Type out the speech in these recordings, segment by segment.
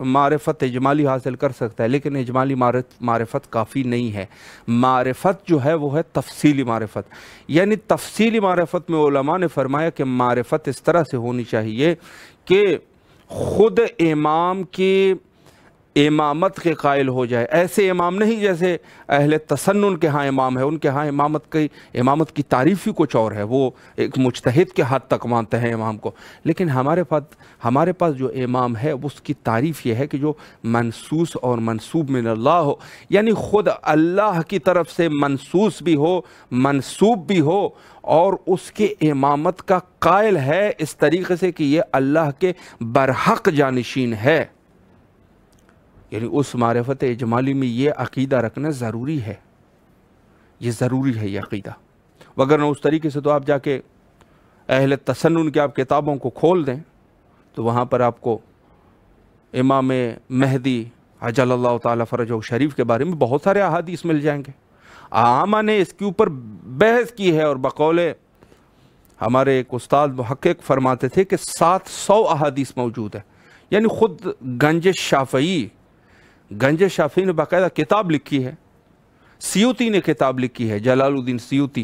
معرفت اجمالی حاصل کر سکتا ہے، لیکن اجمالی معرفت کافی نہیں ہے۔ معرفت جو ہے وہ ہے تفصیلی معرفت، یعنی تفصیلی معرفت میں علماء نے فرمایا کہ معرفت اس طرح سے ہونی چاہیے کہ خود امام کی امامت کے قائل ہو جائے۔ ایسے امام نہیں جیسے اہل تسنن کے ہاں امام ہے، ان کے ہاں امامت کی تعریف ہی کچھ اور ہے، وہ ایک مجتہد کے حد تک مانتے ہیں امام کو، لیکن ہمارے پاس جو امام ہے اس کی تعریف یہ ہے کہ جو منصوص اور منسوب من اللہ ہو، یعنی خود اللہ کی طرف سے منصوص بھی ہو، منسوب بھی ہو، اور اس کے امامت کا قائل ہے اس طریقے سے کہ یہ اللہ کے برحق جانشین ہے۔ یعنی اس معرفت اجمالی میں یہ عقیدہ رکھنا ضروری ہے، یہ ضروری ہے یہ عقیدہ، وگرنہ اس طریقے سے تو آپ جا کے اہل تسنن کی آپ کتابوں کو کھول دیں تو وہاں پر آپ کو امام مہدی عجل اللہ تعالیٰ فرجہ شریف کے بارے میں بہت سارے احادیث مل جائیں گے۔ عامہ نے اس کے اوپر بحث کی ہے، اور بقول ہمارے ایک استاد محقق فرماتے تھے کہ 700 احادیث موجود ہے، یعنی خود گنج شافعی نے باقاعدہ کتاب لکھی ہے، سیوطی نے کتاب لکھی ہے، جلال الدین سیوطی،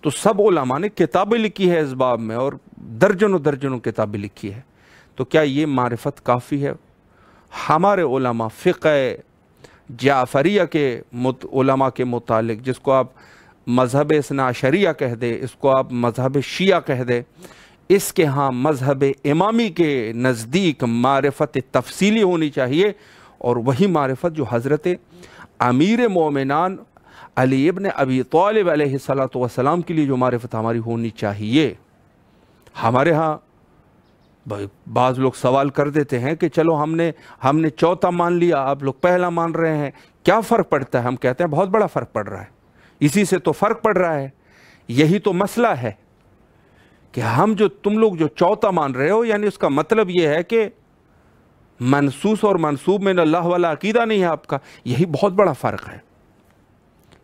تو سب علماء نے کتابیں لکھی ہے اس باب میں، اور درجنوں کتابیں لکھی ہے، تو کیا یہ معرفت کافی ہے؟ ہمارے علماء فقہ جعفریہ کے علماء کے متعلق، جس کو آپ مذہب اثنا عشریہ کہہ دے، اس کو آپ مذہب شیعہ کہہ دے، اس کے ہاں مذہب امامی کے نزدیک معرفت تفصیلی ہونی چاہیے، اور وہی معرفت جو حضرت امیر مومنان علی ابن ابی طالب علیہ السلام کے لیے جو معرفت ہماری ہونی چاہیے۔ ہمارے ہاں بعض لوگ سوال کر دیتے ہیں کہ چلو ہم نے چوتھا مان لیا، آپ لوگ پہلا مان رہے ہیں، کیا فرق پڑتا ہے؟ ہم کہتے ہیں بہت بڑا فرق پڑ رہا ہے، اسی سے تو فرق پڑ رہا ہے، یہی تو مسئلہ ہے کہ تم لوگ جو چوتھا مان رہے ہو، یعنی اس کا مطلب یہ ہے کہ منصوص اور منسوب میں اللہ والا عقیدہ نہیں ہے آپ کا، یہی بہت بڑا فرق ہے۔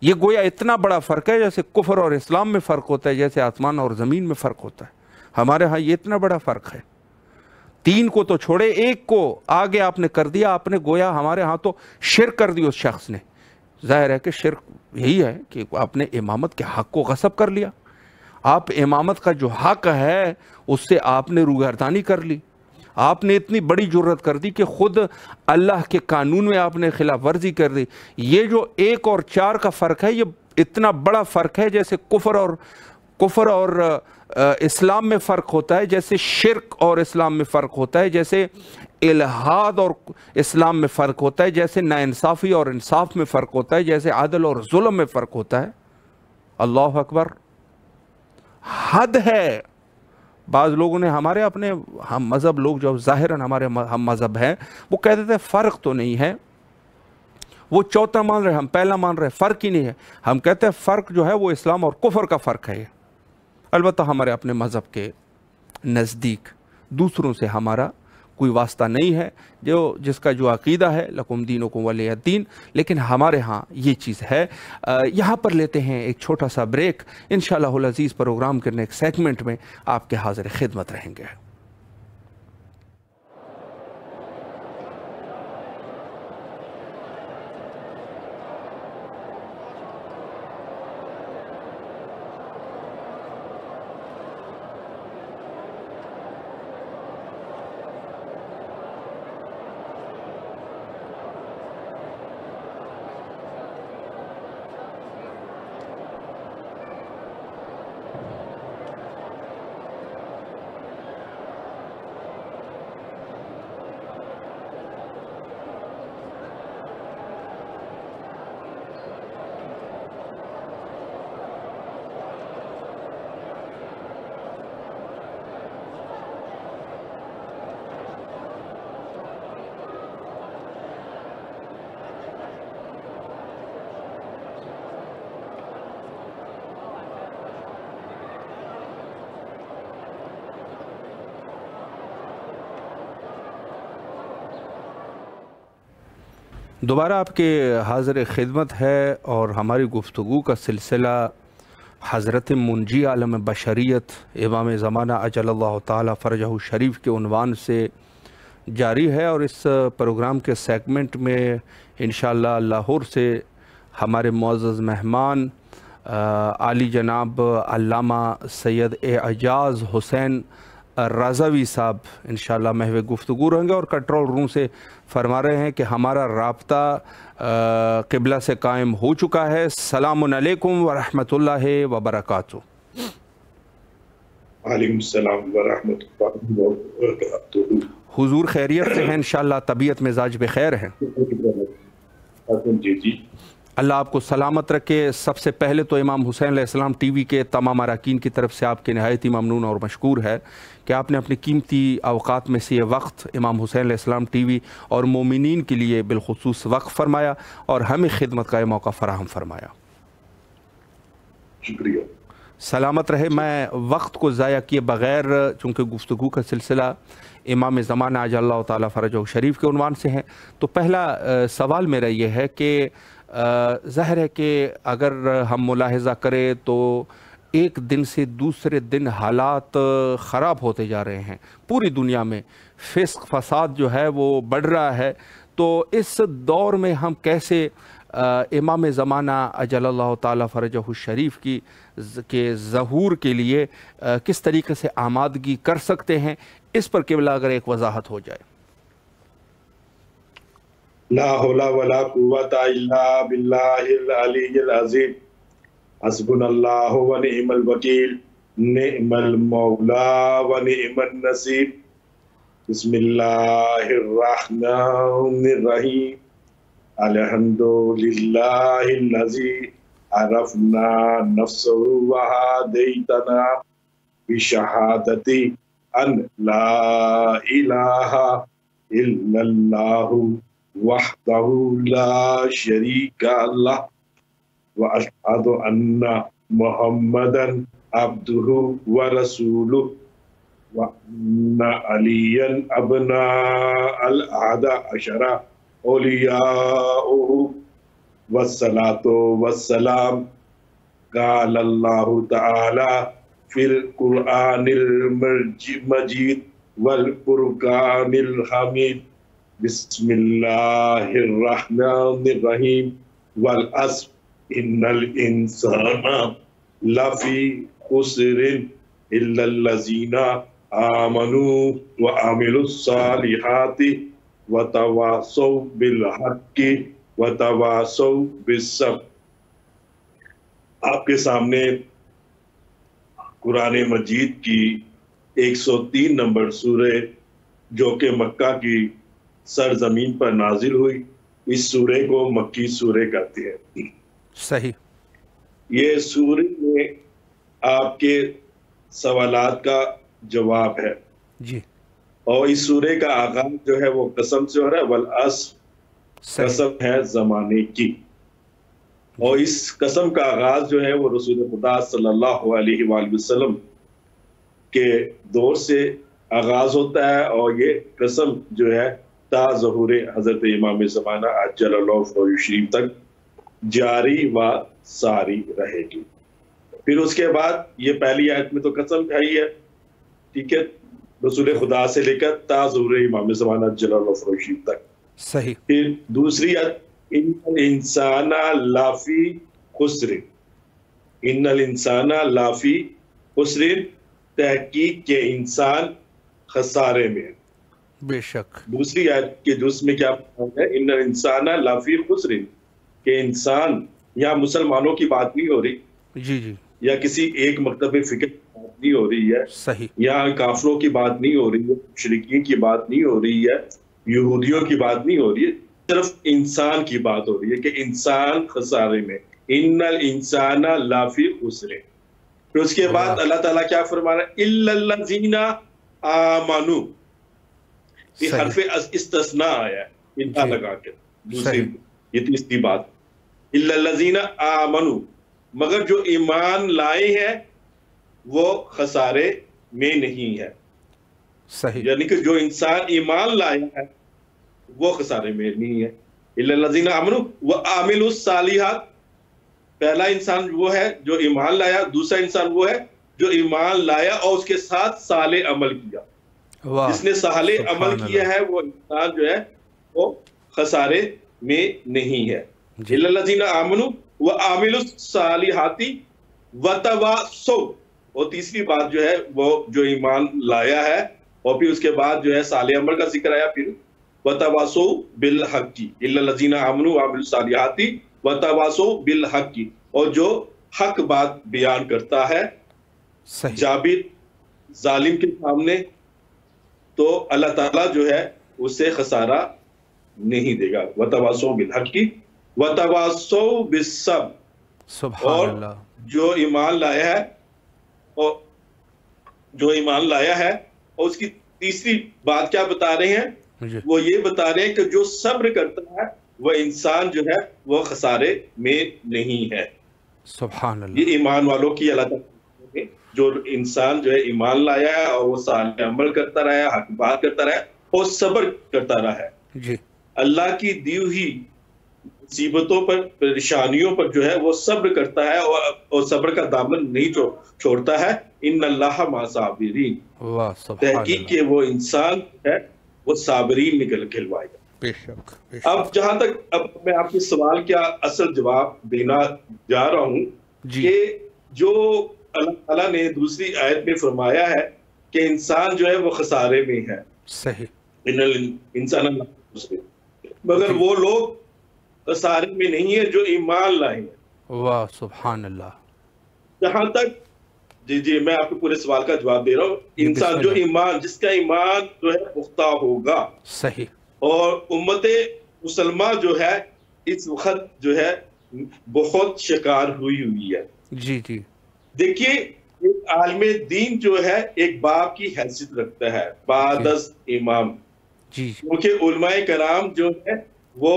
یہ گویا اتنا بڑا فرق ہے جیسے کفر اور اسلام میں فرق ہوتا ہے، جیسے آسمان اور زمین میں فرق ہوتا ہے، ہمارے ہاں یہ اتنا بڑا فرق ہے۔ 3 کو تو چھوڑے، 1 کو آگے آپ نے کر دیا، آپ نے گویا ہمارے ہاں تو شرک کر دی اس شخص نے۔ ظاہر ہے کہ شرک یہی ہے کہ آپ نے امامت کے حق کو غصب کر لیا، آپ امامت کا جو حق ہے اس سے آپ نے روگردانی کر لی، آپ نے اتنی بڑی جرت کر دی کہ خود اللہ کے قانون میں آپ نے خلاف ورزی کر دی۔ یہ جو 1 اور 4 کا فرق ہے، یہ اتنا بڑا فرق ہے جیسے کفر اور اسلام میں فرق ہوتا ہے، جیسے شرک اور اسلام میں فرق ہوتا ہے، جیسے الہاد اور اسلام میں فرق ہوتا ہے، جیسے ناانصافی اور انصاف میں فرق ہوتا ہے، جیسے عدل اور ظلم میں فرق ہوتا ہے۔ اللہ اکبر، حد ہے۔ بعض لوگوں نے ہمارے اپنے ہم مذہب لوگ جو ظاہراً ہمارے ہم مذہب ہیں، وہ کہتے تھے فرق تو نہیں ہے، وہ چوتھا مان رہے، ہم پہلا مان رہے، فرق ہی نہیں ہے۔ ہم کہتے ہیں فرق جو ہے وہ اسلام اور کفر کا فرق ہے۔ البتہ ہمارے اپنے مذہب کے نزدیک دوسروں سے ہمارا کوئی واسطہ نہیں ہے، جس کا جو عقیدہ ہے لکم دینکم ولی الدین، لیکن ہمارے ہاں یہ چیز ہے۔ یہاں پر لیتے ہیں ایک چھوٹا سا بریک، انشاءاللہ العزیز پروگرام کے نیکسٹ سیگمنٹ میں آپ کے حاضر خدمت رہیں گے۔ دوبارہ آپ کے حاضر خدمت ہے، اور ہماری گفتگو کا سلسلہ حضرت منجی عالم بشریت امام زمانہ اجل اللہ تعالی فرجہ شریف کے عنوان سے جاری ہے، اور اس پروگرام کے سیگمنٹ میں انشاءاللہ لاہور سے ہمارے معزز مہمان عالی جناب علامہ سید اعجاز حسین رضوی صاحب انشاءاللہ محو گفتگو رہیں گے، اور کنٹرول روم سے فرما رہے ہیں کہ ہمارا رابطہ قبلہ سے قائم ہو چکا ہے۔ السلام علیکم ورحمۃ اللہ وبرکاتہ۔ وعلیکم السلام ورحمۃ اللہ وبرکاتہ۔ حضور خیریت سے ہیں انشاءاللہ، طبیعت مزاج بخیر ہیں؟ جی اللہ آپ کو سلامت رکھے۔ سب سے پہلے تو امام حسین علیہ السلام ٹی وی کے تمام اراکین کی طرف سے آپ کے نہایت ہی ممنون اور مشکور ہے کہ آپ نے اپنی قیمتی اوقات میں سے یہ وقت امام حسین علیہ السلام ٹی وی اور مومنین کے لیے بالخصوص وقف فرمایا اور ہمیں خدمت کا یہ موقع فراہم فرمایا۔ شکریہ۔ سلامت رہے۔ میں وقت کو ضائع کیے بغیر، چونکہ گفتگو کا سلسلہ امام زمانہ عجل اللہ تعالیٰ فرجہ شریف کے عنوان سے ہے، تو پہلا سوال میرا یہ ہے کہ ظاہر ہے کہ اگر ہم ملاحظہ کریں تو ایک دن سے دوسرے دن حالات خراب ہوتے جا رہے ہیں، پوری دنیا میں فسق فساد جو ہے وہ بڑھ رہا ہے، تو اس دور میں ہم کیسے امام زمانہ عجل اللہ تعالیٰ فرجہ الشریف کے ظہور کے لیے کس طریقے سے آمادگی کر سکتے ہیں، اس پر قبلہ اگر ایک وضاحت ہو جائے۔ لا حول ولا قوت الا باللہ العلی العظیم، حسبنا اللہ ونعم الوکیل، نعم المولا ونعم النصیر۔ بسم اللہ الرحمن الرحیم، الحمد للہ الذی عرفنا نفسہ وہدیتنا بشہادت ان لا الہ الا اللہ وحدہ لا شریک لہ واشہد ان محمدا عبدہ ورسولہ وان علیا ابن الاحد عشر اولیاءہ والصلاة والسلام۔ قال اللہ تعالی فی القرآن المجید والفرقان الحمید، بسم اللہ الرحمن الرحیم، والعصر ان الانسان لفی خسر الا الذین آمنوا وعملوا الصالحات وتواصوا بالحق وتواصوا بالصبر۔ آپ کے سامنے قرآن مجید کی 103 نمبر سورہ جو کہ مکہ کی سرزمین پر نازل ہوئی، اس سورہ کو مکی سورہ کہتے ہیں۔ صحیح۔ یہ سورہ میں آپ کے سوالات کا جواب ہے جی، اور اس سورہ کا آغاز جو ہے وہ قسم سے ہو رہا ہے، والعصر، قسم ہے زمانے کی، اور اس قسم کا آغاز جو ہے وہ رسول خدا صلی اللہ علیہ وآلہ وسلم کے دور سے آغاز ہوتا ہے، اور یہ قسم جو ہے تا ظہور حضرت امام زمانہ عجل اللہ فرجہ شریف تک جاری و ساری رہے گی۔ پھر اس کے بعد یہ پہلی آیت میں تو قسم کھائی ہے، ٹھیک ہے، رسول خدا سے لے کر تا ظہور امام زمانہ عجل اللہ فرجہ شریف تک۔ صحیح۔ پھر دوسری آیت، ان الانسان لافی خسر، ان الانسان لافی خسر، تحقیق کے انسان خسارے میں۔ بے شک۔ دوسری آیت کے جز میں کیا ہے، ان الانسان لافی خسر، کہ انسان، یہاں مسلمانوں کی بات نہیں ہو رہی، جی جی، یا کسی ایک مکتب فکر کی بات نہیں ہو رہی ہے، صحیح، یہاں کافروں کی بات نہیں ہو رہی ہے، مشرکین کی بات نہیں ہو رہی ہے، یہودیوں کی بات نہیں ہو رہی ہے، صرف انسان کی بات ہو رہی ہے کہ انسان خسارے میں، ان الانسان لافی خسر۔ پھر اس کے بعد اللہ تعالیٰ کیا فرما رہا ہے، الا الذین آمنوا، یہ حرف استثناء آیا ہے انہا لگا کے، دوسری یہ تیسری بات، الا الذین آمنوا، مگر جو ایمان لائے ہیں وہ خسارے میں نہیں ہے۔ صحیح، یعنی کہ جو انسان ایمان لایا ہے وہ خسارے میں نہیں ہے۔ الا الذین آمنوا وعملوا الصالحات، پہلا انسان وہ ہے جو ایمان لایا، دوسرا انسان وہ ہے جو ایمان لایا اور اس کے ساتھ صالح عمل کیا۔ جس نے صالح عمل کیا ہے وہ انسان جو ہے وہ خسارے میں نہیں ہے. الا الذین آمنوا وعملوا الصالحات وتواصوا. اور تیسری بات جو ہے وہ جو ایمان لایا ہے اور پھر اس کے بعد جو ہے صالح عمل کا ذکر آیا. پھر وتواصوا بالحق. الا الذین آمنوا وعملوا الصالحات وتواصوا بالحق. اور جو حق بات بیان کرتا ہے جابر ظالم کے سامنے تو اللہ تعالیٰ جو ہے اسے خسارہ نہیں دے گا. وتواصوا بالحق وتواصوا بالصبر. سبحان اللہ. جو ایمان لایا ہے اور اس کی تیسری بات کیا بتا رہے ہیں؟ وہ یہ بتا رہے ہیں کہ جو صبر کرتا ہے وہ انسان جو ہے وہ خسارے میں نہیں ہے. سبحان اللہ. یہ ایمان والوں کی اللہ تعالیٰ جو انسان جو ہے ایمان لایا ہے اور وہ صالح عمل کرتا رہا ہے, حق بات کرتا رہا ہے اور صبر کرتا رہا ہے. جی. اللہ کی دی ہوئی مصیبتوں پر, پریشانیوں پر جو ہے وہ صبر کرتا ہے اور صبر کا دامن نہیں چھوڑتا ہے. ان اللہ مع صابرین. تحقیق کہ وہ انسان ہے وہ صابرین نکل کھلوائے گا. بے شک. اب جہاں تک اب میں آپ کے سوال کا اصل جواب دینا جا رہا ہوں کہ جو اللہ تعالیٰ نے دوسری آیت میں فرمایا ہے کہ انسان جو ہے وہ خسارے میں ہے. صحیح. انسان اللہ, مگر وہ لوگ خسارے میں نہیں ہے جو ایمان لائے ہیں. واہ سبحان اللہ. جہاں تک جی میں آپ کو پورے سوال کا جواب دے رہا ہوں. انسان جو ایمان, جس کا ایمان جو ہے پختہ ہوگا. صحیح. اور امت مسلمہ جو ہے اس وقت جو ہے بہت شکار ہوئی ہے. جی جی. دیکھیے ایک عالم دین جو ہے ایک باپ کی حیثیت رکھتا ہے بعد از امام. جی. کیونکہ علماء کرام جو ہے وہ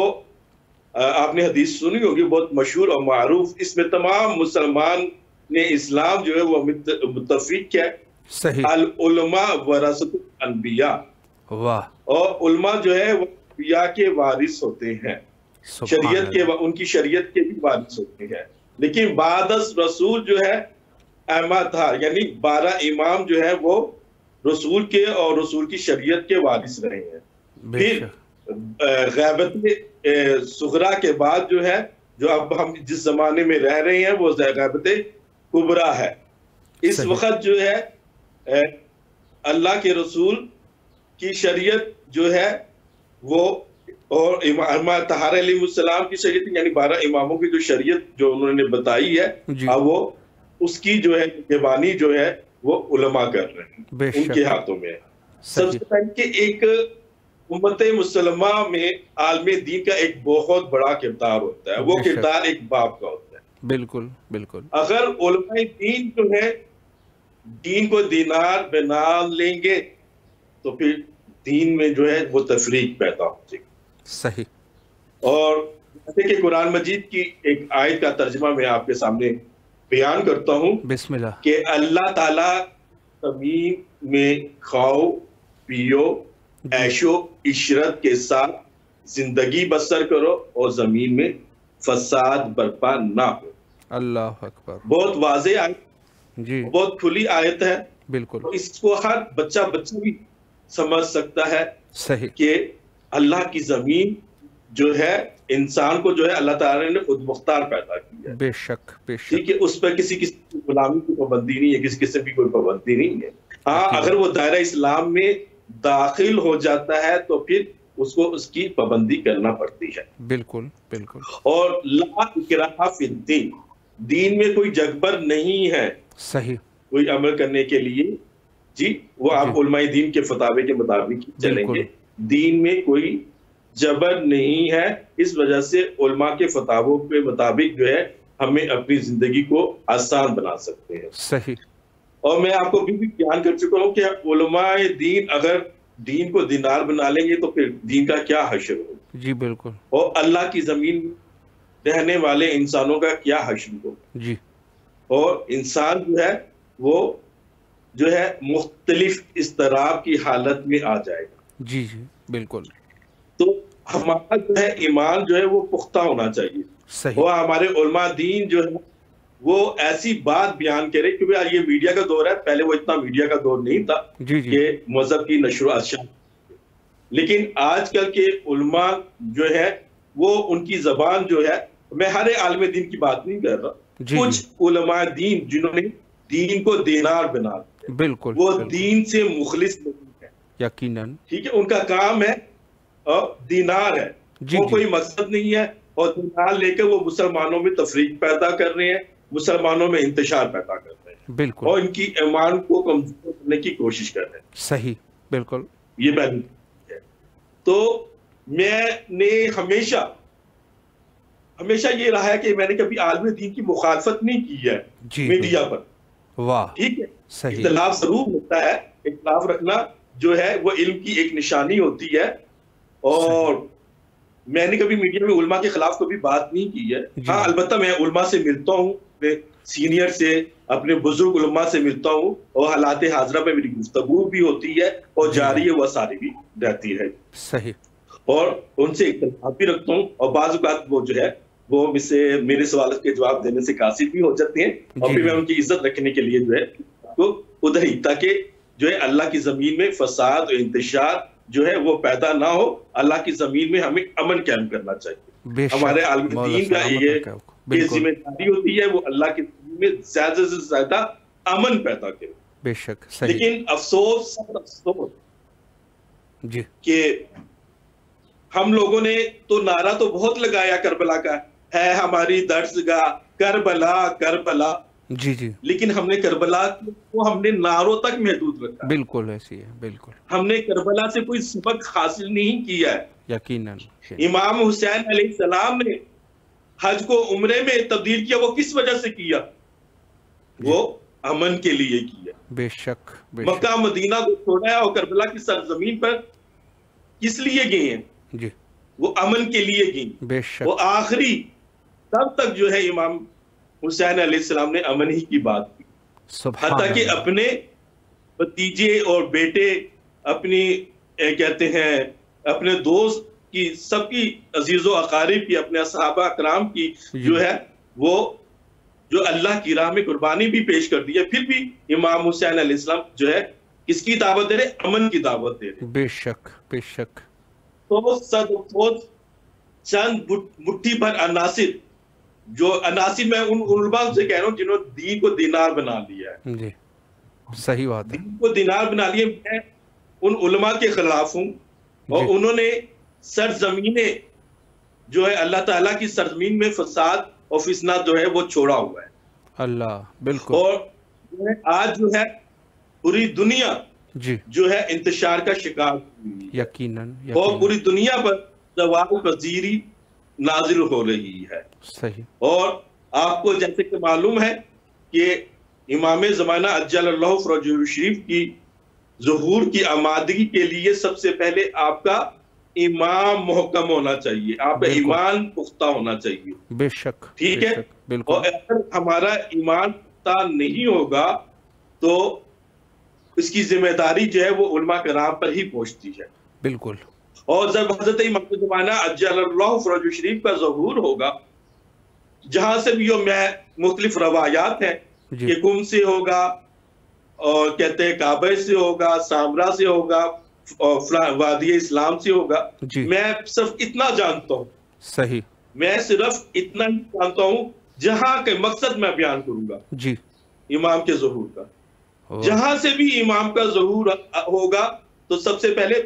آپ نے حدیث سنی ہوگی بہت مشہور اور معروف, اس میں تمام مسلمان نے اسلام جو ہے وہ متفق ہے. صحیح. العلماء ورثۃ الانبیاء. واہ. اور علماء جو ہے وہ انبیاء کے وارث ہوتے ہیں, شریعت کے, ان کی شریعت کے بھی وارث ہوتے ہیں. لیکن بعد از رسول جو ہے احمد تھا, یعنی 12 امام جو ہے وہ رسول کے اور رسول کی شریعت کے وارث رہے ہیں. پھر غیبت صغرا کے بعد جو ہے جو اب ہم جس زمانے میں رہ رہے ہیں وہ غیبت کبرا ہے. اس وقت جو ہے اللہ کے رسول کی شریعت جو ہے وہ اور امام طاہر علیہ السلام کی شریعت یعنی 12 اماموں کی جو شریعت جو انہوں نے بتائی ہے اب وہ اس کی جو ہے نگرانی جو ہے وہ علماء کر رہے ہیں, ان کے ہاتھوں میں. سب سے پہلے کہ ایک امت مسلمہ میں عالم دین کا ایک بہت بڑا کردار ہوتا ہے, وہ کردار ایک باپ کا ہوتا ہے. بالکل بالکل. اگر علماء دین جو ہے دین کو دینار بنا لیں گے تو پھر دین میں جو ہے وہ تفریق پیدا ہو جائے گی. صحیح. اور جیسے کہ قرآن مجید کی ایک آیت کا ترجمہ میں آپ کے سامنے بیان کرتا ہوں. بسم اللہ. کہ اللہ تعالیٰ زمین میں کھاؤ پیو عیش و عشرت کے ساتھ زندگی بسر کرو اور زمین میں فساد برپا نہ ہو. اللہ اکبر. بہت واضح آیت, جی بہت کھلی آیت ہے. بالکل. اس کو ہر بچہ بھی سمجھ سکتا ہے. صحیح. کہ اللہ کی زمین جو ہے انسان کو جو ہے اللہ تعالیٰ نے خود مختار پیدا کیا ہے. بے شک بے شک. ٹھیک ہے, اس پر کسی کی غلامی کی پابندی نہیں ہے, کسی قسم کی کوئی پابندی نہیں ہے. ہاں اگر وہ دائرہ اسلام میں داخل ہو جاتا ہے تو پھر اس کو اس کی پابندی کرنا پڑتی ہے. بالکل بالکل. اور لا اکراہ فی الدین, دین میں کوئی جبر نہیں ہے. صحیح. کوئی عمل کرنے کے لیے جی وہ آپ علماء دین کے فتاوے کے مطابق چلیں گے. دین میں کوئی جبر نہیں ہے. اس وجہ سے علماء کے فتاووں کے مطابق جو ہے ہمیں اپنی زندگی کو آسان بنا سکتے ہیں. صحیح. اور میں آپ کو بھی بیان کر چکا ہوں کہ علماء دین اگر دین کو دینار بنا لیں گے تو پھر دین کا کیا حشر ہو. جی بالکل. اور اللہ کی زمین رہنے والے انسانوں کا کیا حشر ہو. جی. اور انسان جو ہے وہ جو ہے مختلف اضطراب کی حالت میں آ جائے گا. جی جی بالکل. تو ہمارا جو ہے ایمان جو ہے وہ پختہ ہونا چاہیے. صحیح. وہ ہمارے علماء دین جو ہے وہ ایسی بات بیان کرے، کیونکہ یہ میڈیا کا دور ہے، پہلے وہ اتنا میڈیا کا دور نہیں تھا کہ مذہب کی نشر و اشاعت، لیکن آج کل کے علماء جو ہے وہ ان کی زبان جو ہے، میں ہر عالم دین کی بات نہیں کر رہا، کچھ علماء دین جنہوں نے دین کو دینار بنا دیا، بالکل وہ دین سے مخلص نہیں ہے، یقیناً، ٹھیک ہے، ان کا کام ہے دینار ہے، وہ کوئی مقصد نہیں ہے، اور دینار لے کر وہ مسلمانوں میں تفریق پیدا کر رہے ہیں، مسلمانوں میں انتشار پیدا کر رہے ہیں، بالکل، اور ان کی ایمان کو کمزور کرنے کی کوشش کر رہے ہیں۔ صحیح، بالکل، یہ پہلی ہے۔ تو میں نے ہمیشہ یہ رہا ہے کہ میں نے کبھی عالم دین کی مخالفت نہیں کی ہے میڈیا پر، واہ، ٹھیک ہے، صحیح، اختلاف ضرور ہوتا ہے، اختلاف رکھنا جو ہے وہ علم کی ایک نشانی ہوتی ہے، اور میں نے کبھی میڈیا میں علماء کے خلاف کبھی بات نہیں کی ہے۔ ہاں البتہ میں علماء سے ملتا ہوں، اپنے سینئر سے، اپنے بزرگ علماء سے ملتا ہوں، اور حالات حاضرہ میں میری گفتگو بھی ہوتی ہے اور جاری ہے وہ ساری بھی رہتی ہے، صحیح، اور ان سے اختلاف بھی رکھتا ہوں، اور بعض اوقات وہ جو ہے وہ میرے سوالات کے جواب دینے سے قاصر بھی ہو جاتے ہیں، اور پھر میں ان کی عزت رکھنے کے لیے جو ہے تو ادھر ہی، تاکہ جو ہے اللہ کی زمین میں فساد اور انتشار جو ہے وہ پیدا نہ ہو۔ اللہ کی زمین میں ہمیں امن قائم کرنا چاہیے، ہمارے عالم دین کا یہ ذمہ داری ہوتی ہے، وہ اللہ کی زمین میں زیادہ سے زیادہ امن پیدا کرے۔ بے شک، صحیح، لیکن افسوس کہ ہم لوگوں نے تو نعرہ تو بہت لگایا کربلا کا، ہے ہماری درسگاہ کربلا کربلا، لیکن ہم نے کربلا کو ہم نے نعروں تک محدود رکھا، بالکل ایسی ہے، بالکل، ہم نے کربلا سے کوئی سبق حاصل نہیں کیا ہے۔ یقیناً امام حسین علیہ السلام نے حج کو عمرے میں تبدیل کیا، وہ کس وجہ سے کیا؟ وہ امن کے لیے کیا، بے شک، مکہ مدینہ کو چھوڑا ہے، اور کربلا کی سرزمین پر کس لیے گئے ہیں؟ وہ امن کے لیے گئیں، بے شک، وہ آخری تب تک جو ہے امام حسین علیہ السلام نے امن ہی کی بات کی، حتیٰ کہ اپنے بھتیجے اور بیٹے، اپنی کہتے ہیں اپنے دوست کی، سب کی، عزیز و اقارب کی، اپنے صحابہ اکرام کی جو ہے وہ جو اللہ کی راہ میں قربانی بھی پیش کر دی ہے، پھر بھی امام حسین علیہ السلام جو ہے کس کی دعوت دے رہے؟ امن کی دعوت دے رہے۔ بے شک، بے شک، تو چند مٹھی پر عناصر، جو عناصر میں ان علماء سے کہہ رہا ہوں جنہوں نے دین کو دینار بنا لیا ہے، جی صحیح بات ہے، دین کو دینار بنا لیا، میں ان علماء کے خلاف ہوں، اور انہوں نے سرزمینیں جو ہے اللہ تعالیٰ کی سرزمین میں فساد اور فساد جو ہے وہ چھوڑا ہوا ہے، اللہ، بالکل، اور آج جو ہے پوری دنیا جو ہے انتشار کا شکار ہوئی ہے، یقیناً، اور پوری دنیا پر زوال پذیری نازل ہو رہی ہے، صحیح، اور آپ کو جیسے کہ معلوم ہے کہ امام زمانہ عجل اللہ فرجہ الشریف کی ظہور کی آمادگی کے لیے سب سے پہلے آپ کا ایمان محکم ہونا چاہیے، آپ کا ایمان پختہ ہونا چاہیے، بے شک، ٹھیک ہے، اور اگر ہمارا ایمان پختہ نہیں ہوگا تو اس کی ذمہ داری جو ہے وہ علماء کرام پر ہی پہنچتی ہے، بالکل، اور جب حضرت امام زمانہ عجل اللہ فرجہ الشریف کا ظہور ہوگا، جہاں سے بھی مختلف روایات ہیں کہ کم سے ہوگا، اور کہتے ہیں کعبہ سے ہوگا، سامرا سے ہوگا، اور وادی اسلام سے ہوگا، میں صرف اتنا جانتا ہوں، صحیح، میں صرف اتنا ہی جانتا ہوں، جہاں کے مقصد میں بیان کروں گا جی امام کے ظہور کا، جہاں سے بھی امام کا ظہور ہوگا تو سب سے پہلے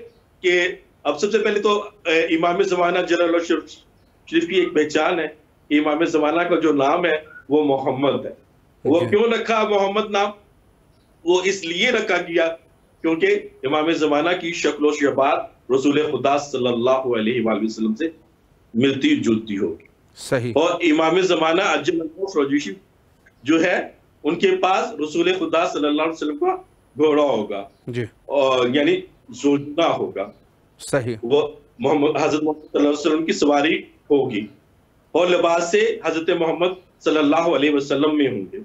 تو امام زمانہ جل اللہ شریف کی ایک پہچان ہے، امام زمانہ کا جو نام ہے وہ محمد ہے۔ وہ کیوں رکھا محمد نام؟ وہ اس لیے رکھا گیا کیونکہ امام زمانہ کی شکل و شباہت رسول خدا صلی اللہ علیہ وآلہ وسلم سے ملتی جلتی ہوگی، صحیح، اور امام زمانہ عجل اللہ فرجہ الشریف جو ہے ان کے پاس رسول خدا صلی اللہ علیہ وسلم کا گھوڑا ہوگا، اور یعنی زوجنا ہوگا، صحیح، وہ حضرت محمد صلی اللہ علیہ وسلم کی سواری ہوگی، اور لباس سے حضرت محمد صلی اللہ علیہ وسلم میں ہوں گے،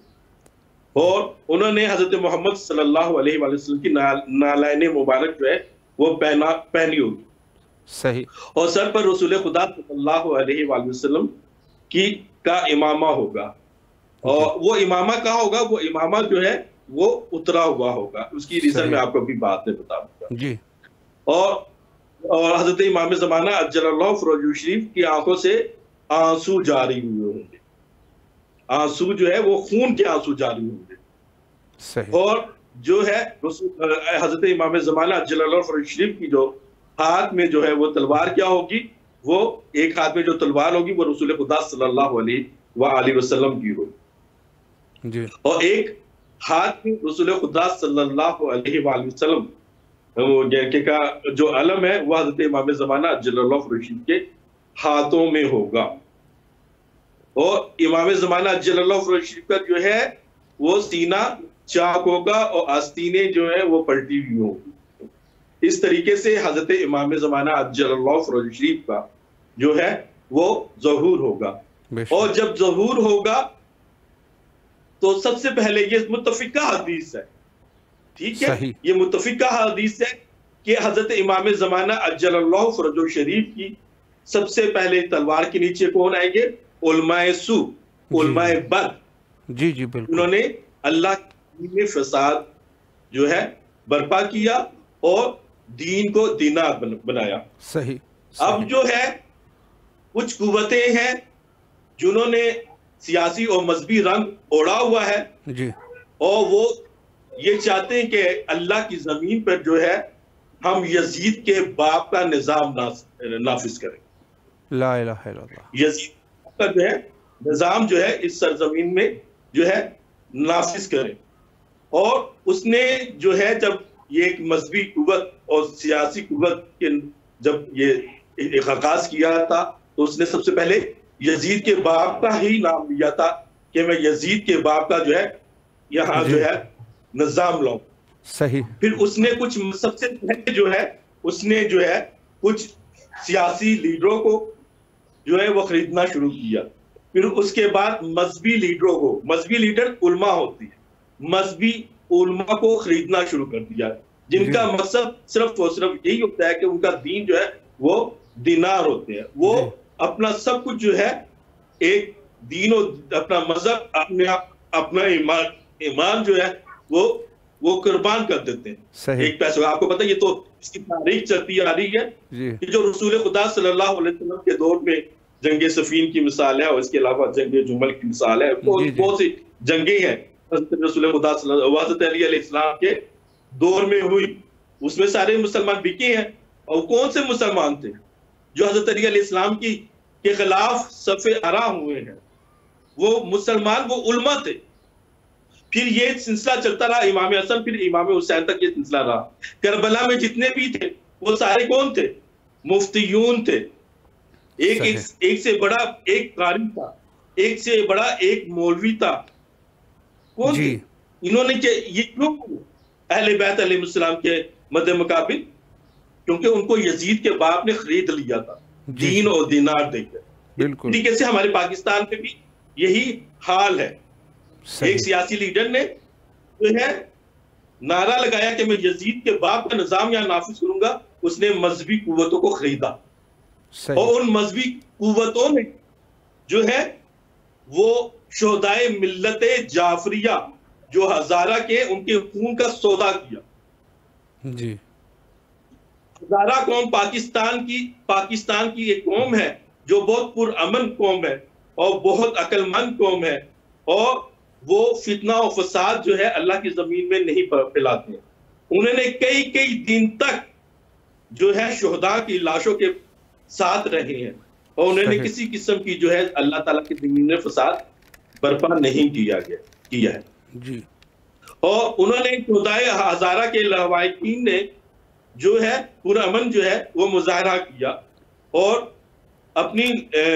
اور انہوں نے حضرت محمد صلی اللہ علیہ وسلم کی نالین مبارک جو ہے وہ پہنی ہوگی، صحیح، اور سر پر رسول خدا صلی اللہ علیہ وسلم کا امامہ ہوگا، اور وہ امامہ کہاں ہوگا؟ وہ امامہ جو ہے وہ اترا ہوا ہوگا. اس کی ریزن میں آپ کو بھی بات میں بتا دوں گا. جی. اور حضرت امام زمانہ عجل اللہ فرجہ شریف کی آنکھوں سے آنسو جاری ہوئے ہوں گے. آنسو جو ہے وہ خون کے آنسو جاری ہوں گے. صحیح. اور جو ہے حضرت امام زمانہ عجل اللہ فرجہ شریف کی جو ہاتھ میں جو ہے وہ تلوار کیا ہوگی؟ وہ ایک ہاتھ میں جو تلوار ہوگی وہ رسول خدا صلی اللہ علیہ وآلہ وسلم کی ہوگی. جی. اور ایک ہاتھ میں رسول خدا صلی اللہ علیہ وآلہ وسلم کا جو علم ہے وہ حضرت امام زمانہ عجل اللہ فرجہ شریف کے ہاتھوں میں ہوگا. اور امام زمانہ عجل اللہ فرجہ شریف کا جو ہے وہ سینہ چاک ہوگا اور آستینیں جو ہے وہ پلٹی ہوئی ہوگی. اس طریقے سے حضرت امام زمانہ عجل اللہ فرجہ شریف کا جو ہے وہ ظہور ہوگا. اور جب ظہور ہوگا تو سب سے پہلے یہ متفقہ حدیث ہے. ٹھیک ہے, یہ متفقہ حدیث ہے کہ حضرت امام زمانہ عجل اللہ فرجہ شریف کی سب سے پہلے تلوار کے نیچے کون آئیں گے؟ علماء سو، علماء بد. جی جی بالکل. انہوں نے اللہ کے فساد جو ہے برپا کیا اور دین کو دینار بنایا. صحیح. اب جو ہے کچھ قوتیں ہیں جنہوں نے سیاسی اور مذہبی رنگ اوڑا ہوا ہے. جی. اور وہ یہ چاہتے ہیں کہ اللہ کی زمین پر جو ہے ہم یزید کے باپ کا نظام نافذ کریں. لا الہ الا اللہ. یزید کا جو ہے نظام جو ہے اس سرزمین میں جو ہے نافذ کریں. اور اس نے جو ہے جب یہ ایک مذہبی قوت اور سیاسی قوت کے جب یہ آغاز کیا تھا تو اس نے سب سے پہلے یزید کے باپ کا ہی نام لیا تھا کہ میں یزید کے باپ کا جو ہے یہاں جو ہے نظام لاؤں. صحیح. پھر اس نے کچھ سب سے پہلے جو ہے اس نے جو ہے کچھ سیاسی لیڈروں کو جو ہے وہ خریدنا شروع کیا. پھر اس کے بعد مذہبی لیڈروں کو، مذہبی لیڈر علماء ہوتی ہے، مذہبی علماء کو خریدنا شروع کر دیا جن کا مقصد صرف اور صرف یہی ہوتا ہے کہ ان کا دین جو ہے وہ دینار ہوتے ہیں. وہ اپنا سب کچھ جو ہے ایک دین و اپنا مذہب اپنا ایمان جو ہے وہ قربان کر دیتے ہیں ایک پیسے. آپ کو پتہ یہ تو اس کی تاریخ چلتی آ رہی ہے کہ جو رسول خدا صلی اللہ علیہ وسلم کے دور میں جنگ صفین کی مثال ہے اور اس کے علاوہ جنگ جمل کی مثال ہے. بہت سی جنگیں ہیں رسول خدا صلی اللہ حضرت علی علیہ السلام کے دور میں ہوئی. اس میں سارے مسلمان بکے ہیں. اور کون سے مسلمان تھے جو حضرت علی علیہ السلام کے خلاف صف آرا ہوئے ہیں؟ وہ مسلمان، وہ علماء تھے. پھر یہ سلسلہ چلتا رہا امام حسن پھر امام حسین تک یہ سلسلہ رہا. کربلا میں جتنے بھی تھے وہ سارے کون تھے؟ مفتیون تھے. ایک سے بڑا ایک قاری تھا، ایک سے بڑا ایک مولوی تھا. کون تھے؟ انہوں نے یہ کیوں اہل بیت علیہ السلام کے مد مقابل؟ کیونکہ ان کو یزید کے باپ نے خرید لیا تھا دین اور دینار دے کر. بالکل. طریقے سے ہمارے پاکستان میں بھی یہی حال ہے. ایک سیاسی لیڈر نے جو ہے نعرہ لگایا کہ میں یزید کے باپ کا نظام یہاں نافذ کروں گا. اس نے مذہبی قوتوں کو خریدا اور ان مذہبی قوتوں نے جو ہے وہ شہدائے ملت جعفریہ جو ہزارہ کے ان کے خون کا سودا کیا. جی. ہزارہ قوم پاکستان کی ایک قوم ہے جو بہت پرامن قوم ہے اور بہت عقل مند قوم ہے اور وہ فتنہ و فساد جو ہے اللہ کی زمین میں نہیں پھیلاتے ہیں. انہوں نے کئی دن تک جو ہے شہداء کی لاشوں کے ساتھ رہے ہیں اور انہوں نے کسی قسم کی جو ہے اللہ تعالیٰ کی زمین میں فساد برپا نہیں کیا ہے. جی. اور انہوں نے شہدائے ہزارہ کے لواحقین نے جو ہے پرامن جو ہے وہ مظاہرہ کیا اور اپنی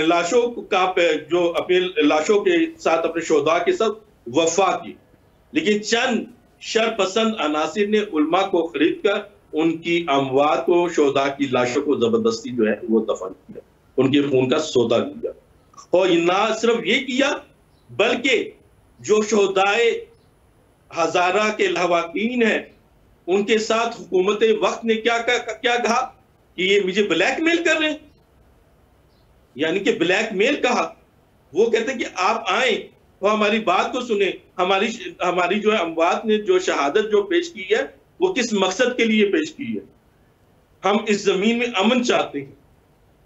لاشوں کا جو اپنی لاشوں کے ساتھ اپنے شہداء کے ساتھ وفا کی. لیکن چند شر پسند عناصر نے علماء کو خرید کر ان کی اموات کو، شہداء کی لاشوں کو زبردستی جو ہے وہ دفن کیا، ان کے خون کا سودا کیا. اور نہ صرف یہ کیا بلکہ جو شہدائے ہزارہ کے لواحقین ہیں ان کے ساتھ حکومت وقت نے کیا کہا کہ یہ مجھے بلیک میل کر رہے ہیں. یعنی کہ بلیک میل کہا. وہ کہتے ہیں کہ آپ آئیں وہ ہماری بات کو سنیں. ہماری جو ہے اموات نے جو شہادت جو پیش کی ہے وہ کس مقصد کے لیے پیش کی ہے. ہم اس زمین میں امن چاہتے ہیں.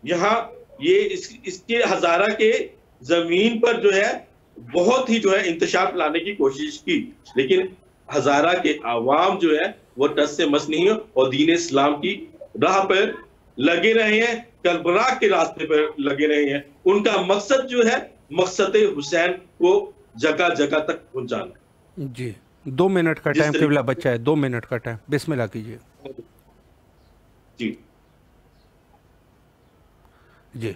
یہاں یہ اس کے ہزارہ کے زمین پر جو ہے بہت ہی جو ہے انتشار لانے کی کوشش کی, لیکن ہزارہ کے عوام جو ہے وہ ٹس سے مس نہیں ہے اور دین اسلام کی راہ پر لگے رہے ہیں, کربلا کے راستے پر لگے رہے ہیں. ان کا مقصد جو ہے مقصد حسین کو جگہ جگہ تک پہنچانا. جی 2 منٹ کا ٹائم قبلہ بچہ ہے, 2 منٹ کا ٹائم, بسم اللہ کیجیے. جی جی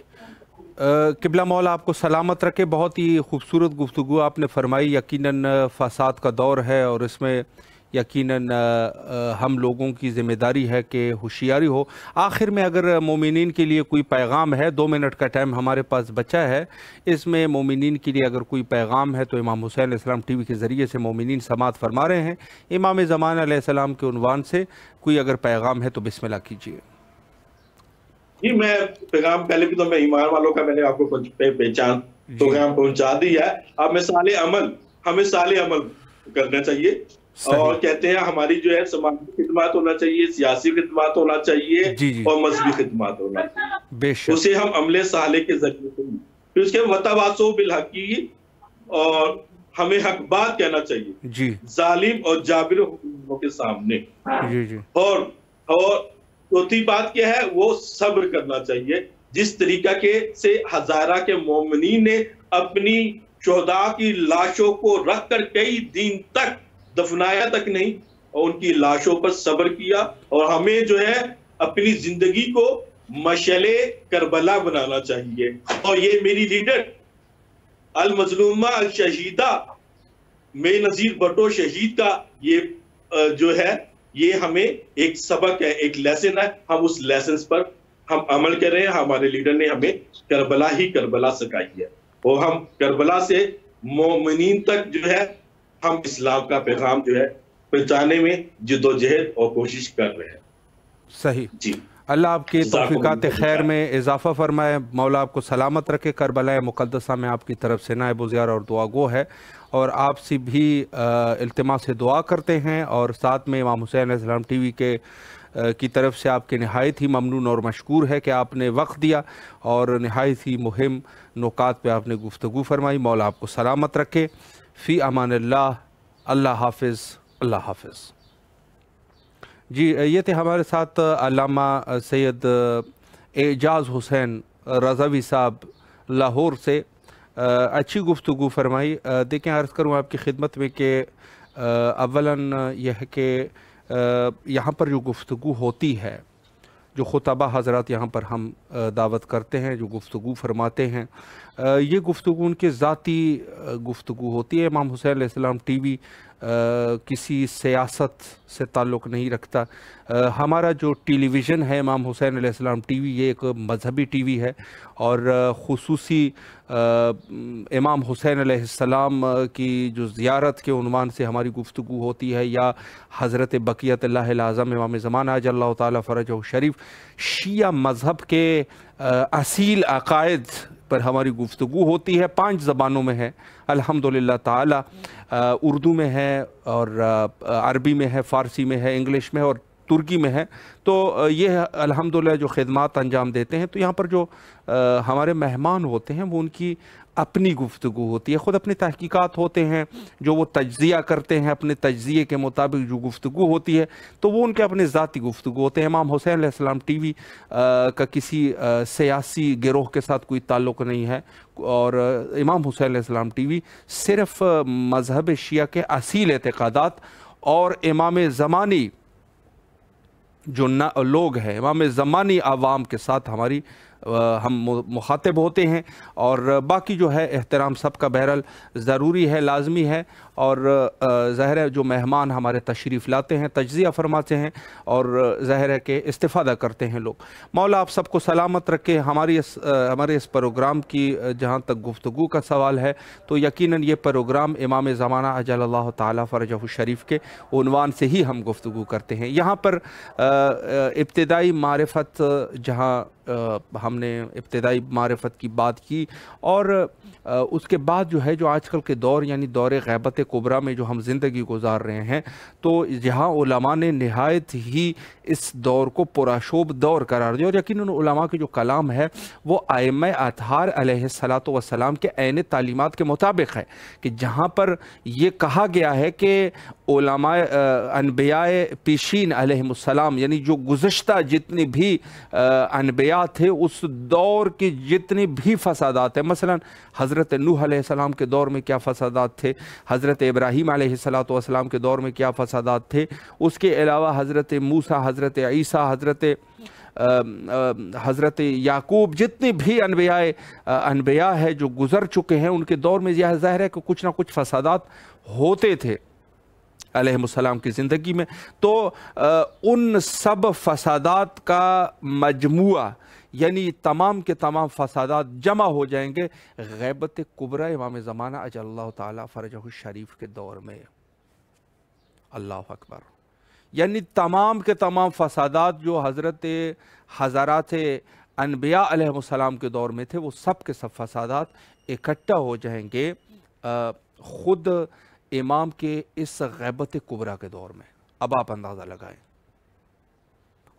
قبلہ مولا آپ کو سلامت رکھے. بہت ہی خوبصورت گفتگو آپ نے فرمائی. یقیناً فساد کا دور ہے اور اس میں یقیناً ہم لوگوں کی ذمہ داری ہے کہ ہوشیاری ہو. آخر میں اگر مومنین کے لیے کوئی پیغام ہے, 2 منٹ کا ٹائم ہمارے پاس بچا ہے, اس میں مومنین کے لیے اگر کوئی پیغام ہے تو امام حسین علیہ السلام ٹی وی کے ذریعے سے مومنین سماعت فرما رہے ہیں. امام زمان علیہ السلام کے عنوان سے کوئی اگر پیغام ہے تو بسم اللہ کیجیے. جی میں پیغام پہلے بھی تو میں ایمان والوں کا میں نے آپ کو پہچان پیغام پہنچا دیا ہے. اب ہمیں صالح عمل کرنا چاہیے اور کہتے ہیں ہماری جو ہے سماجی خدمات ہونا چاہیے, سیاسی خدمات ہونا چاہیے اور مذہبی خدمات ہونا چاہیے. اسے ہم عمل صالح کے ذریعے سے, پھر اس کے وتواصوا بالحق اور ہمیں حق بات کہنا چاہیے ظالم اور جابر حکومتوں کے سامنے. اور چوتھی بات کیا ہے, وہ صبر کرنا چاہیے. جس طریقہ سے ہزارہ کے مومنین نے اپنی شہداء کی لاشوں کو رکھ کر کئی دن تک دفنایا تک نہیں, اور ان کی لاشوں پر صبر کیا, اور ہمیں جو ہے اپنی زندگی کو مشعل کربلا بنانا چاہیے. اور یہ میری لیڈر المظلومہ الشہیدہ میں نذیر بھٹو شہید کا یہ جو ہے یہ ہمیں ایک سبق ہے, ایک لیسن ہے. ہم اس لیسنز پر ہم عمل کر رہے ہیں. ہمارے لیڈر نے ہمیں کربلا سکھائی ہے, اور ہم کربلا سے مومنین تک جو ہے ہم اسلام کا پیغام جو ہے پہنچانے میں جدوجہد اور کوشش کر رہے ہیں. صحیح. جی اللہ آپ کی توفیقات خیر میں اضافہ فرمائے. مولا آپ کو سلامت رکھے. کربلا مقدسہ میں آپ کی طرف سے نائب وزیر اور دعا گو ہے, اور آپ سے بھی التماس سے دعا کرتے ہیں, اور ساتھ میں امام حسین علیہ السلام ٹی وی کی طرف سے آپ کے نہایت ہی ممنون اور مشکور ہے کہ آپ نے وقت دیا اور نہایت ہی مہم نکات پہ آپ نے گفتگو فرمائی. مولا آپ کو سلامت رکھے. فی امان اللہ. اللہ حافظ. اللہ حافظ. جی یہ تھے ہمارے ساتھ علامہ سید اعجاز حسین رضوی صاحب لاہور سے. اچھی گفتگو فرمائی. دیکھیں عرض کروں آپ کی خدمت میں کہ اولاً یہ ہے کہ یہاں پر جو گفتگو ہوتی ہے, جو خطبہ حضرات یہاں پر ہم دعوت کرتے ہیں, جو گفتگو فرماتے ہیں, یہ گفتگو ان کے ذاتی گفتگو ہوتی ہے. امام حسین علیہ السلام ٹی وی کسی سیاست سے تعلق نہیں رکھتا. ہمارا جو ٹیلی ویژن ہے امام حسین علیہ السلام ٹی وی, یہ ایک مذہبی ٹی وی ہے, اور خصوصی امام حسین علیہ السلام کی جو زیارت کے عنوان سے ہماری گفتگو ہوتی ہے, یا حضرت بقیت اللہ العظم امام زمان عجل اللہ تعالیٰ فرجہ شریف, شیعہ مذہب کے اصیل عقائد پر ہماری گفتگو ہوتی ہے. 5 زبانوں میں ہے الحمدللہ تعالی. اردو میں ہے, اور عربی میں ہے, فارسی میں ہے, انگلش میں ہے, اور ترکی میں ہے. تو یہ الحمدللہ جو خدمات انجام دیتے ہیں. تو یہاں پر جو ہمارے مہمان ہوتے ہیں وہ ان کی اپنی گفتگو ہوتی ہے, خود اپنی تحقیقات ہوتے ہیں, جو وہ تجزیہ کرتے ہیں, اپنے تجزیے کے مطابق جو گفتگو ہوتی ہے تو وہ ان کے اپنے ذاتی گفتگو ہوتے ہیں. امام حسین علیہ السلام ٹی وی کا کسی سیاسی گروہ کے ساتھ کوئی تعلق نہیں ہے, اور امام حسین علیہ السلام ٹی وی صرف مذہب شیعہ کے اصیل اعتقادات اور امام زمانی جو لوگ ہیں, امام زمانی عوام کے ساتھ ہم مخاطب ہوتے ہیں. اور باقی جو ہے احترام سب کا بہرحال ضروری ہے, لازمی ہے, اور ظاہر ہے جو مہمان ہمارے تشریف لاتے ہیں, تجزیہ فرماتے ہیں, اور ظاہر ہے کہ استفادہ کرتے ہیں لوگ. مولا آپ سب کو سلامت رکھے. ہمارے اس پروگرام کی جہاں تک گفتگو کا سوال ہے تو یقیناً یہ پروگرام امام زمانہ عجل اللہ تعالیٰ فرجہ شریف کے عنوان سے ہی ہم گفتگو کرتے ہیں. یہاں پر ابتدائی معرفت جہاں ہم نے ابتدائی معرفت کی بات کی، اور اس کے بعد جو ہے جو آج کل کے دور یعنی دور غیبت کبریٰ میں جو ہم زندگی گزار رہے ہیں، تو جہاں علماء نے نہایت ہی اس دور کو پرآشوب دور قرار دیا، اور یقیناً علماء کے جو کلام ہے وہ ائمہ اطہار علیہ الصلاۃ والسلام کے عین تعلیمات کے مطابق ہے، کہ جہاں پر یہ کہا گیا ہے کہ علماء انبیاء پیشین علیہم السلام یعنی جو گزشتہ جتنے بھی انبیاء تھے اس دور کے جتنے بھی فسادات ہیں، مثلا حضرت نوح علیہ السلام کے دور میں کیا فسادات تھے، حضرت ابراہیم علیہ السلام کے دور میں کیا فسادات تھے، اس کے علاوہ حضرت موسیٰ، حضرت عیسیٰ، حضرت یعقوب، جتنے بھی انبیاء ہیں جو گزر چکے ہیں، ان کے دور میں یہ ظاہر ہے کہ کچھ نہ کچھ فسادات ہوتے تھے علیہ السلام کی زندگی میں۔ تو ان سب فسادات کا مجموعہ یعنی تمام کے تمام فسادات جمع ہو جائیں گے غیبت کبریٰ امام زمانہ اجل اللہ تعالیٰ فرجہ الشریف کے دور میں۔ اللہ اکبر! یعنی تمام کے تمام فسادات جو حضرات انبیاء علیہ السلام کے دور میں تھے، وہ سب کے سب فسادات اکٹھا ہو جائیں گے خود امام کے اس غیبت کبریٰ کے دور میں۔ اب آپ اندازہ لگائیں،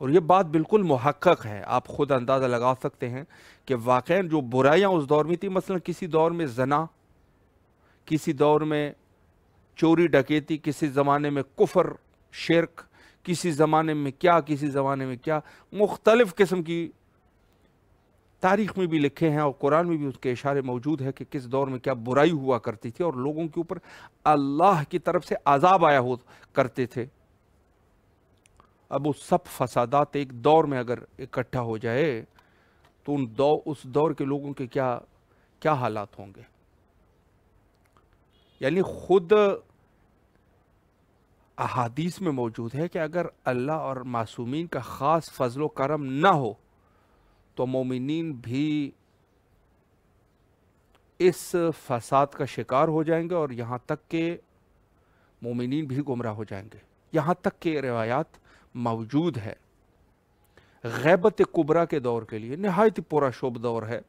اور یہ بات بالکل محقق ہے، آپ خود اندازہ لگا سکتے ہیں کہ واقعاً جو برائیاں اس دور میں تھی، مثلا کسی دور میں زنا، کسی دور میں چوری ڈکیتی، کسی زمانے میں کفر شرک، کسی زمانے میں کیا، کسی زمانے میں کیا، مختلف قسم کی تاریخ میں بھی لکھے ہیں اور قرآن میں بھی اس کے اشارے موجود ہے کہ کس دور میں کیا برائی ہوا کرتی تھی اور لوگوں کے اوپر اللہ کی طرف سے عذاب آیا ہو کرتے تھے۔ اب وہ سب فسادات ایک دور میں اگر اکٹھا ہو جائے تو اس دور کے لوگوں کے کیا حالات ہوں گے۔ یعنی خود احادیث میں موجود ہے کہ اگر اللہ اور معصومین کا خاص فضل و کرم نہ ہو تو مومنین بھی اس فساد کا شکار ہو جائیں گے، اور یہاں تک کہ مومنین بھی گمراہ ہو جائیں گے۔ یہاں تک کہ روایات موجود ہے غیبت کبریٰ کے دور کے لیے نہایت پرآشوب دور ہے،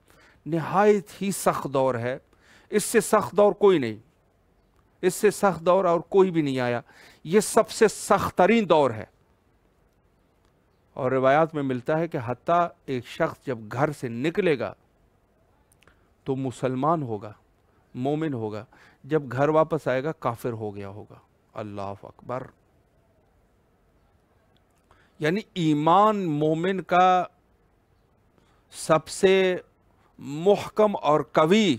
نہایت ہی سخت دور ہے، اس سے سخت دور کوئی نہیں، اس سے سخت دور اور کوئی بھی نہیں آیا، یہ سب سے سخت ترین دور ہے۔ اور روایات میں ملتا ہے کہ حتیٰ ایک شخص جب گھر سے نکلے گا تو مسلمان ہوگا، مومن ہوگا، جب گھر واپس آئے گا کافر ہو گیا ہوگا۔ اللہ اکبر! یعنی ایمان مومن کا سب سے محکم اور قوی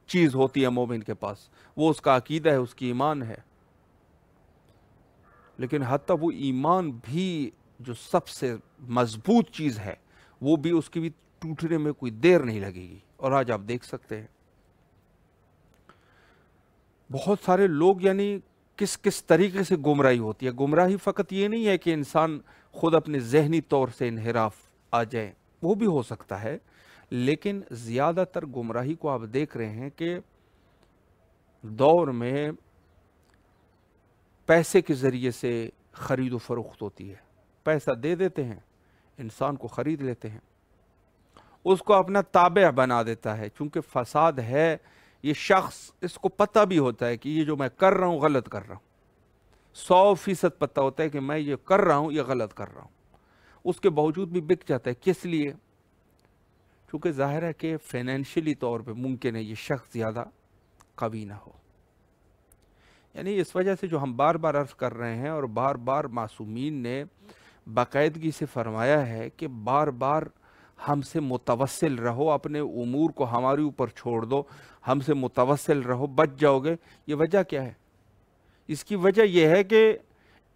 چیز ہوتی ہے مومن کے پاس، وہ اس کا عقیدہ ہے، اس کی ایمان ہے، لیکن حتیٰ وہ ایمان بھی جو سب سے مضبوط چیز ہے وہ بھی اس کی بھی ٹوٹنے میں کوئی دیر نہیں لگے گی۔ اور آج آپ دیکھ سکتے ہیں بہت سارے لوگ یعنی کس طریقے سے گمراہی ہوتی ہے۔ گمراہی فقط یہ نہیں ہے کہ انسان خود اپنے ذہنی طور سے انحراف آ جائے، وہ بھی ہو سکتا ہے، لیکن زیادہ تر گمراہی کو آپ دیکھ رہے ہیں کہ دور میں پیسے کے ذریعے سے خرید و فروخت ہوتی ہے۔ پیسہ دے دیتے ہیں، انسان کو خرید لیتے ہیں، اس کو اپنا تابع بنا دیتا ہے۔ چونکہ فساد ہے، یہ شخص اس کو پتہ بھی ہوتا ہے کہ یہ جو میں کر رہا ہوں غلط کر رہا ہوں، 100% پتہ ہوتا ہے کہ میں یہ کر رہا ہوں یہ غلط کر رہا ہوں، اس کے باوجود بھی بک جاتا ہے۔ کس لیے؟ چونکہ ظاہر ہے کہ فائنینشلی طور پہ ممکن ہے یہ شخص زیادہ قوی نہ ہو۔ یعنی اس وجہ سے جو ہم بار بار عرض کر رہے ہیں اور بار بار معصومین نے باقاعدگی سے فرمایا ہے کہ بار بار ہم سے متوسل رہو، اپنے امور کو ہمارے اوپر چھوڑ دو، ہم سے متوسل رہو، بچ جاؤ گے۔ یہ وجہ کیا ہے؟ اس کی وجہ یہ ہے کہ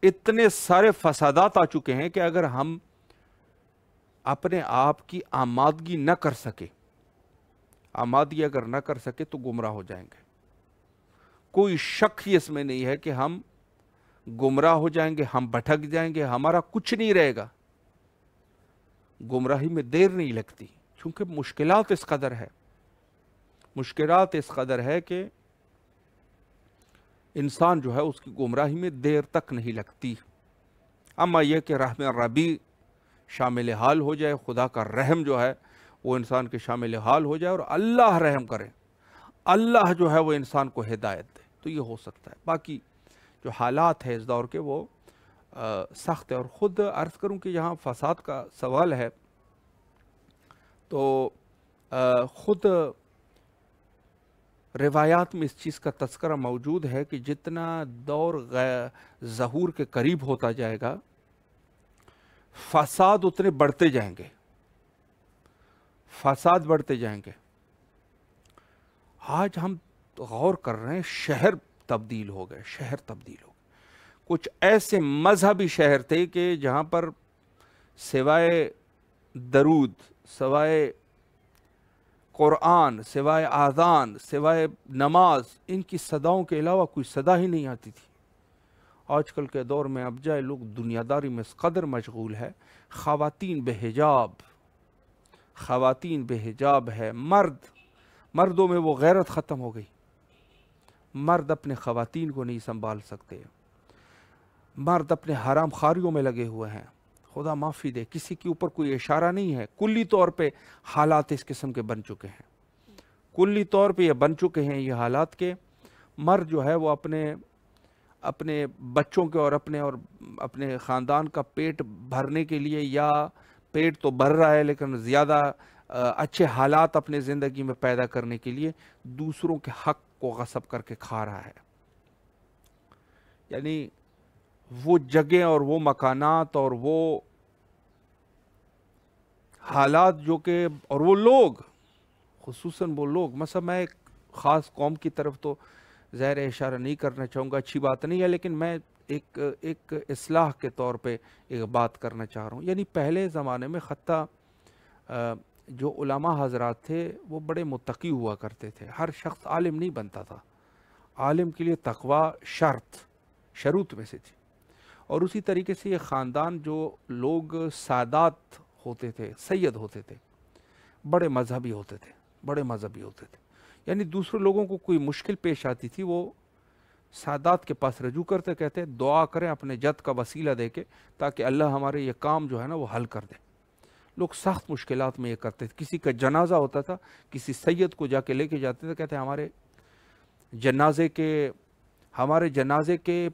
اتنے سارے فسادات آ چکے ہیں کہ اگر ہم اپنے آپ کی آمادگی نہ کر سکے، آمادگی اگر نہ کر سکے تو گمراہ ہو جائیں گے۔ کوئی شک ہی اس میں نہیں ہے کہ ہم گمراہ ہو جائیں گے، ہم بھٹک جائیں گے، ہمارا کچھ نہیں رہے گا۔ گمراہی میں دیر نہیں لگتی، چونکہ مشکلات اس قدر ہے، مشکلات اس قدر ہے کہ انسان جو ہے اس کی گمراہی میں دیر تک نہیں لگتی۔ اما یہ کہ رحم ربی شامل حال ہو جائے، خدا کا رحم جو ہے وہ انسان کے شامل حال ہو جائے اور اللہ رحم کرے، اللہ جو ہے وہ انسان کو ہدایت دے، تو یہ ہو سکتا ہے۔ باقی جو حالات ہے اس دور کے وہ سخت ہے۔ اور خود عرض کروں کہ یہاں فساد کا سوال ہے تو خود روایات میں اس چیز کا تذکرہ موجود ہے کہ جتنا دور ظہور کے قریب ہوتا جائے گا فساد اتنے بڑھتے جائیں گے، فساد بڑھتے جائیں گے۔ آج ہم غور کر رہے ہیں، شہر تبدیل ہو گئے، شہر تبدیل ہو گئے۔ کچھ ایسے مذہبی شہر تھے کہ جہاں پر سوائے درود، سوائے قرآن، سوائے آذان، سوائے نماز، ان کی صداؤں کے علاوہ کوئی صدا ہی نہیں آتی تھی۔ آج کل کے دور میں اب جائے لوگ دنیا داری میں اس قدر مشغول ہے، خواتین بے حجاب، خواتین بے حجاب ہے، مردوں میں وہ غیرت ختم ہو گئی، مرد اپنے خواتین کو نہیں سنبھال سکتے، مرد اپنے حرام خاریوں میں لگے ہوئے ہیں۔ خدا معافی دے، کسی کے اوپر کوئی اشارہ نہیں ہے، کلی طور پہ حالات اس قسم کے بن چکے ہیں، کلی طور پہ یہ بن چکے ہیں یہ حالات کے مرد جو ہے وہ اپنے بچوں کے اور اپنے خاندان کا پیٹ بھرنے کے لیے، یا پیٹ تو بھر رہا ہے لیکن زیادہ اچھے حالات اپنے زندگی میں پیدا کرنے کے لیے دوسروں کے حق کو غصب کر کے کھا رہا ہے۔ یعنی وہ جگہ اور وہ مکانات اور وہ حالات جو کہ، اور وہ لوگ، خصوصاً وہ لوگ، مثلا میں ایک خاص قوم کی طرف تو ظاہر اشارہ نہیں کرنا چاہوں گا، اچھی بات نہیں ہے، لیکن میں ایک اصلاح کے طور پہ ایک بات کرنا چاہ رہا ہوں۔ یعنی پہلے زمانے میں حتیٰ جو علماء حضرات تھے وہ بڑے متقی ہوا کرتے تھے، ہر شخص عالم نہیں بنتا تھا، عالم کے لیے تقوی شروط میں سے تھی۔ اور اسی طریقے سے یہ خاندان جو لوگ سادات ہوتے تھے، سید ہوتے تھے، بڑے مذہبی ہوتے تھے، یعنی دوسرے لوگوں کو کوئی مشکل پیش آتی تھی وہ سادات کے پاس رجوع کرتے، کہتے دعا کریں اپنے جد کا وسیلہ دے کے تاکہ اللہ ہمارے یہ کام جو ہے نا وہ حل کر دے۔ لوگ سخت مشکلات میں یہ کرتے تھے، کسی کا جنازہ ہوتا تھا کسی سید کو جا کے لے کے جاتے تھے، کہتے ہمارے جنازے کے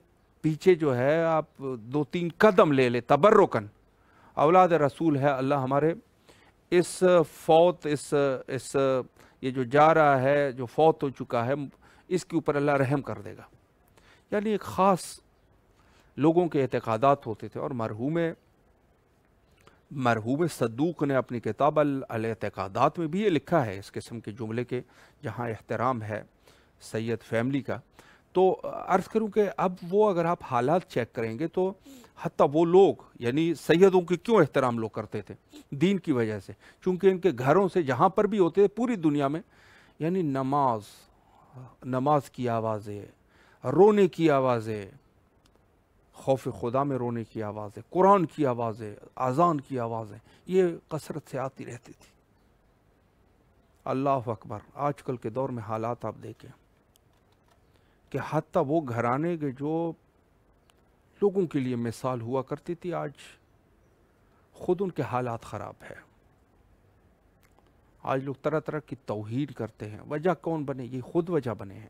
پیچھے جو ہے آپ 2-3 قدم لے لے تبرکن، اولاد رسول ہے، اللہ ہمارے اس یہ جو جا رہا ہے، جو فوت ہو چکا ہے، اس کے اوپر اللہ رحم کر دے گا۔ یعنی ایک خاص لوگوں کے اعتقادات ہوتے تھے۔ اور مرحوم صدوق نے اپنی کتاب الاعتقادات میں بھی یہ لکھا ہے اس قسم کے جملے کے، جہاں احترام ہے سید فیملی کا۔ تو عرض کروں کہ اب وہ اگر آپ حالات چیک کریں گے تو حتیٰ وہ لوگ، یعنی سیدوں کی کیوں احترام لوگ کرتے تھے؟ دین کی وجہ سے، چونکہ ان کے گھروں سے جہاں پر بھی ہوتے تھے پوری دنیا میں، یعنی نماز کی آوازیں، رونے کی آوازیں، خوف خدا میں رونے کی آوازیں، قرآن کی آوازیں، اذان کی آوازیں، یہ کثرت سے آتی رہتی تھی۔ اللہ اکبر۔ آج کل کے دور میں حالات آپ دیکھیں کہ حتیٰ وہ گھرانے کے جو لوگوں کے لیے مثال ہوا کرتی تھی، آج خود ان کے حالات خراب ہے۔ آج لوگ طرح طرح کی توہین کرتے ہیں۔ وجہ کون بنے؟ یہ خود وجہ بنے ہیں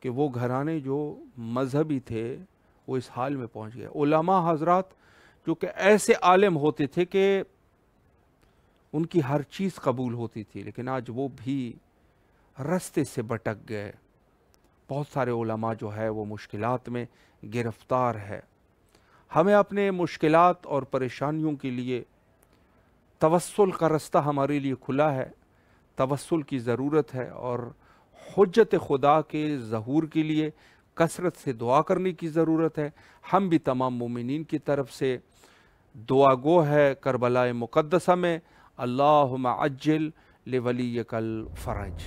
کہ وہ گھرانے جو مذہبی تھے وہ اس حال میں پہنچ گئے۔ علماء حضرات جو کہ ایسے عالم ہوتے تھے کہ ان کی ہر چیز قبول ہوتی تھی، لیکن آج وہ بھی رستے سے بھٹک گئے۔ بہت سارے علماء جو ہے وہ مشکلات میں گرفتار ہے۔ ہمیں اپنے مشکلات اور پریشانیوں کے لیے توسل کا رستہ ہمارے لیے کھلا ہے، توسل کی ضرورت ہے، اور حجت خدا کے ظہور کے لیے کثرت سے دعا کرنے کی ضرورت ہے۔ ہم بھی تمام مومنین کی طرف سے دعا گو ہے کربلا مقدسہ میں، اللہم عجل لولیک الفرج۔